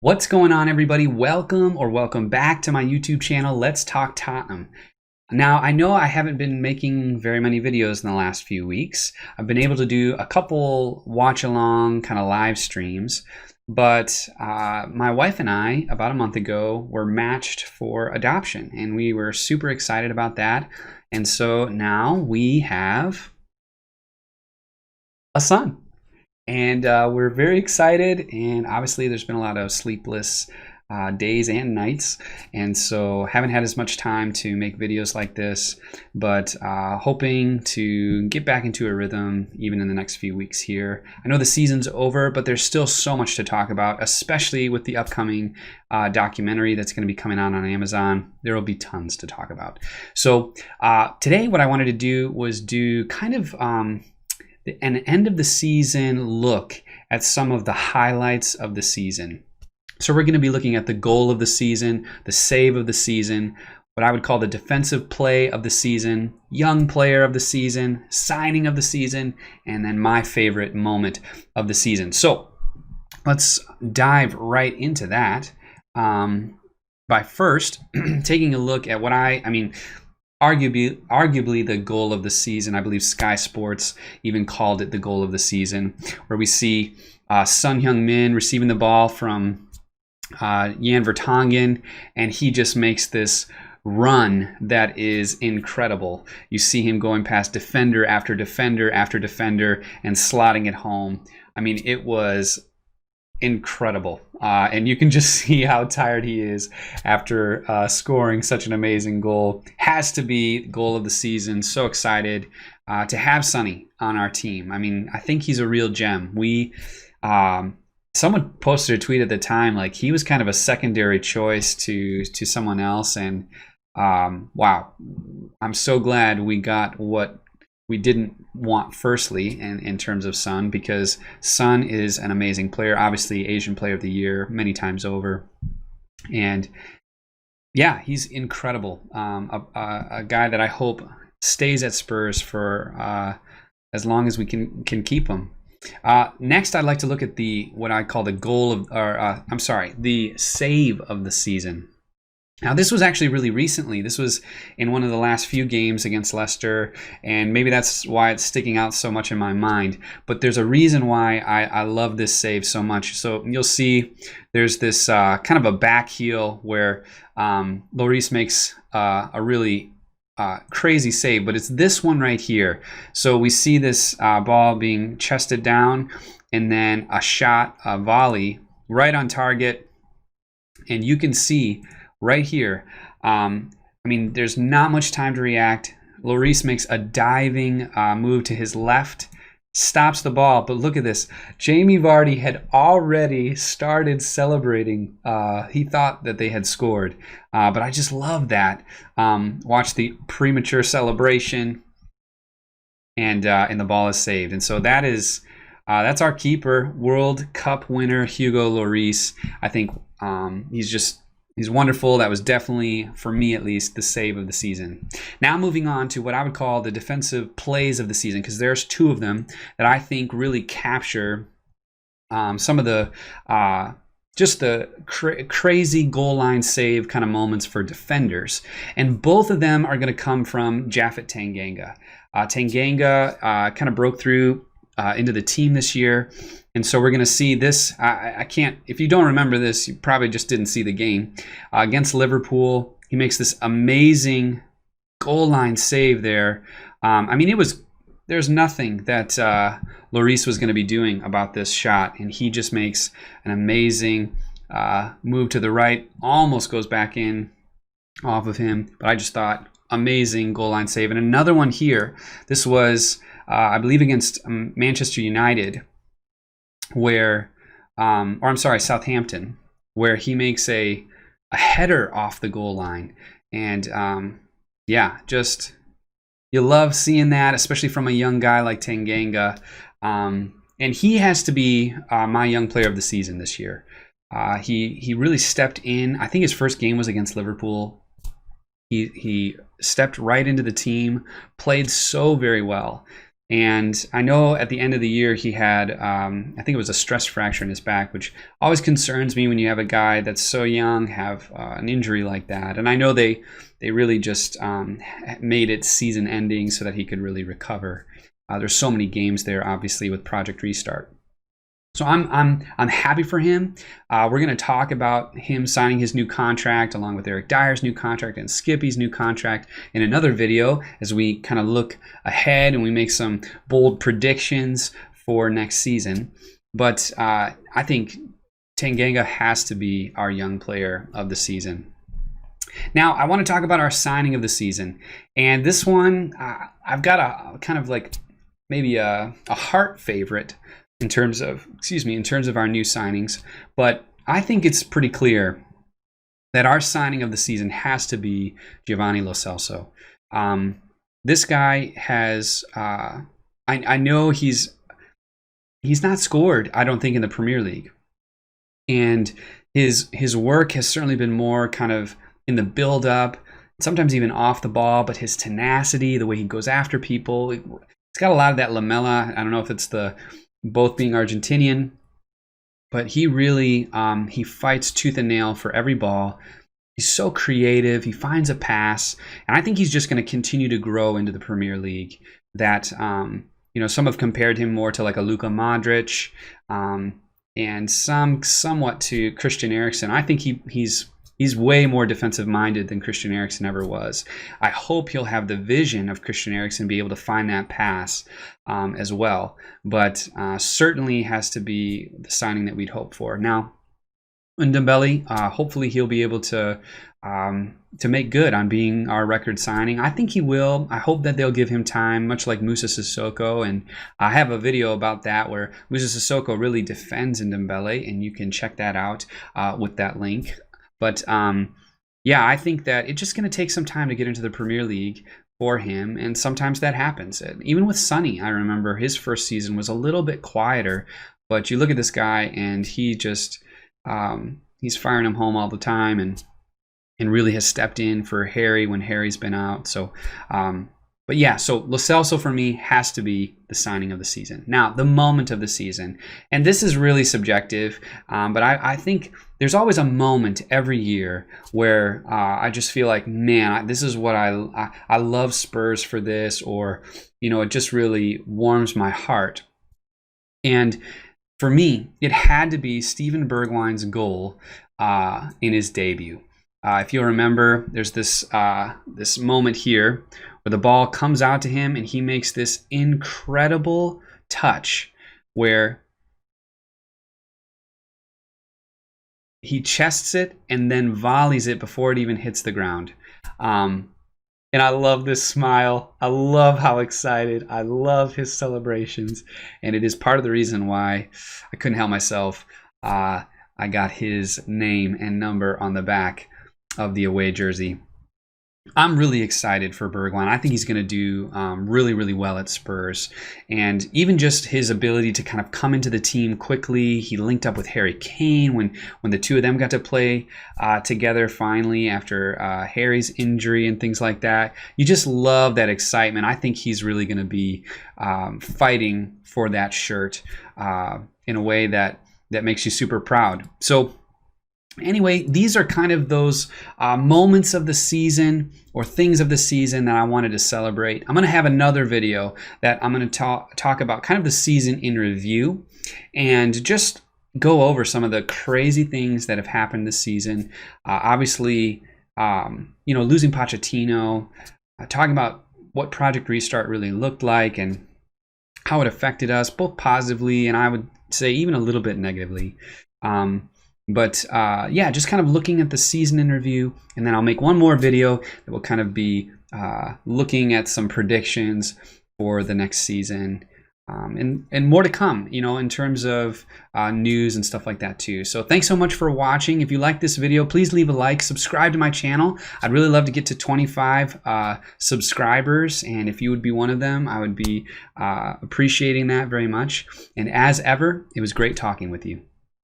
What's going on, everybody? Welcome back to my YouTube channel. Let's talk Tottenham. Now, I know I haven't been making very many videos in the last few weeks. I've been able to do a couple watch-along kind of live streams, but my wife and I, about a month ago, were matched for adoption, and we were super excited about that. And so now we have a son. And we're very excited, and obviously there's been a lot of sleepless days and nights, and so haven't had as much time to make videos like this, but hoping to get back into a rhythm even in the next few weeks here. I know the season's over, but there's still so much to talk about, especially with the upcoming documentary that's going to be coming out on Amazon. There will be tons to talk about. So today what I wanted to do was do kind of an end of the season look at some of the highlights of the season. So we're going to be looking at the goal of the season, the save of the season, what I would call the defensive play of the season, young player of the season, signing of the season, and then my favorite moment of the season. So let's dive right into that by first taking a look at what arguably the goal of the season. I believe Sky Sports even called it the goal of the season, where we see Son Heung-Min receiving the ball from Japhet Tanganga, and he just makes this run that is incredible. You see him going past defender after defender after defender and slotting it home. I mean, it was incredible, and you can just see how tired he is after scoring such an amazing goal. Has to be goal of the season. So excited to have Sonny on our team. I mean, I think he's a real gem. Someone posted a tweet at the time like he was kind of a secondary choice to someone else, and wow, I'm so glad we got what we didn't want firstly in terms of Son, because Son is an amazing player, obviously Asian Player of the Year many times over, and yeah, he's incredible. A guy that I hope stays at Spurs for as long as we can keep him. Next, I'd like to look at what I call the goal of, the save of the season. Now, this was actually really recently. This was in one of the last few games against Leicester, and maybe that's why it's sticking out so much in my mind. But there's a reason why I love this save so much. So you'll see there's this kind of a back heel where Lloris makes a really crazy save, but it's this one right here. So we see this ball being chested down, and then a shot, a volley, right on target, and you can see right here, I mean, there's not much time to react. Lloris makes a diving move to his left, stops the ball, but look at this. Jamie Vardy had already started celebrating. He thought that they had scored, but I just love that. Watch the premature celebration, and the ball is saved. And so that's our keeper, World Cup winner Hugo Lloris. I think he's wonderful. That was definitely, for me at least, the save of the season. Now moving on to what I would call the defensive plays of the season, because there's two of them that I think really capture some of the just the crazy goal line save kind of moments for defenders. And both of them are going to come from Japhet Tanganga. Tanganga kind of broke through into the team this year. And so we're going to see this. I can't, if you don't remember this, you probably just didn't see the game. Against Liverpool, he makes this amazing goal line save there. I mean, there's nothing that Lloris was going to be doing about this shot, and he just makes an amazing move to the right, almost goes back in off of him, but I just thought amazing goal line save. And another one here, this was, I believe, against Manchester United, where, Southampton, where he makes a header off the goal line. And yeah, just, you love seeing that, especially from a young guy like Tanganga. And he has to be my young player of the season this year. He really stepped in. I think his first game was against Liverpool. He stepped right into the team, played so very well. And I know at the end of the year he had, I think it was a stress fracture in his back, which always concerns me when you have a guy that's so young have an injury like that. And I know they really just made it season ending so that he could really recover. There's so many games there, obviously, with Project Restart. So I'm happy for him. We're going to talk about him signing his new contract along with Eric Dyer's new contract and Skippy's new contract in another video as we kind of look ahead and we make some bold predictions for next season. But I think Tanganga has to be our young player of the season. Now, I want to talk about our signing of the season. And this one, I've got a kind of like maybe a heart favorite in terms of our new signings, but I think it's pretty clear that our signing of the season has to be Giovanni Lo Celso. This guy has, I know he's not scored, I don't think, in the Premier League, and his work has certainly been more kind of in the build-up, sometimes even off the ball, but his tenacity, the way he goes after people, it's got a lot of that Lamela. I don't know if it's both being Argentinian, but he really he fights tooth and nail for every ball. He's so creative. He finds a pass, and I think he's just going to continue to grow into the Premier League. That some have compared him more to like a Luka Modric, and somewhat to Christian Eriksen. I think he's way more defensive minded than Christian Eriksen ever was. I hope he'll have the vision of Christian Eriksen, be able to find that pass as well. But certainly has to be the signing that we'd hope for. Now, Ndombele, hopefully he'll be able to make good on being our record signing. I think he will. I hope that they'll give him time, much like Moussa Sissoko. And I have a video about that where Moussa Sissoko really defends Ndombele, and you can check that out with that link. But yeah, I think that it's just going to take some time to get into the Premier League for him, and sometimes that happens. Even with Sonny, I remember his first season was a little bit quieter, but you look at this guy and he just he's firing him home all the time, and really has stepped in for Harry when Harry's been out. So but yeah, so Lo Celso for me has to be the signing of the season. Now, the moment of the season, and this is really subjective, but I think there's always a moment every year where I just feel like, man, this is what I love Spurs for this, or it just really warms my heart. And for me, it had to be Steven Bergwijn's goal in his debut. If you'll remember, there's this moment here where the ball comes out to him and he makes this incredible touch where he chests it and then volleys it before it even hits the ground. And I love this smile. I love how excited. I love his celebrations. And it is part of the reason why I couldn't help myself. I got his name and number on the back of the away jersey. I'm really excited for Bergwijn. I think he's going to do really, really well at Spurs. And even just his ability to kind of come into the team quickly. He linked up with Harry Kane when the two of them got to play together finally after Harry's injury and things like that. You just love that excitement. I think he's really going to be fighting for that shirt in a way that makes you super proud. So anyway, these are kind of those moments of the season or things of the season that I wanted to celebrate. I'm going to have another video that I'm going to talk about kind of the season in review and just go over some of the crazy things that have happened this season. Obviously, losing Pochettino, talking about what Project Restart really looked like and how it affected us, both positively and I would say even a little bit negatively. But yeah, just kind of looking at the season in review, and then I'll make one more video that will kind of be looking at some predictions for the next season, and more to come, in terms of news and stuff like that too. So thanks so much for watching. If you like this video, please leave a like, subscribe to my channel. I'd really love to get to 25 subscribers, and if you would be one of them, I would be appreciating that very much. And as ever, it was great talking with you.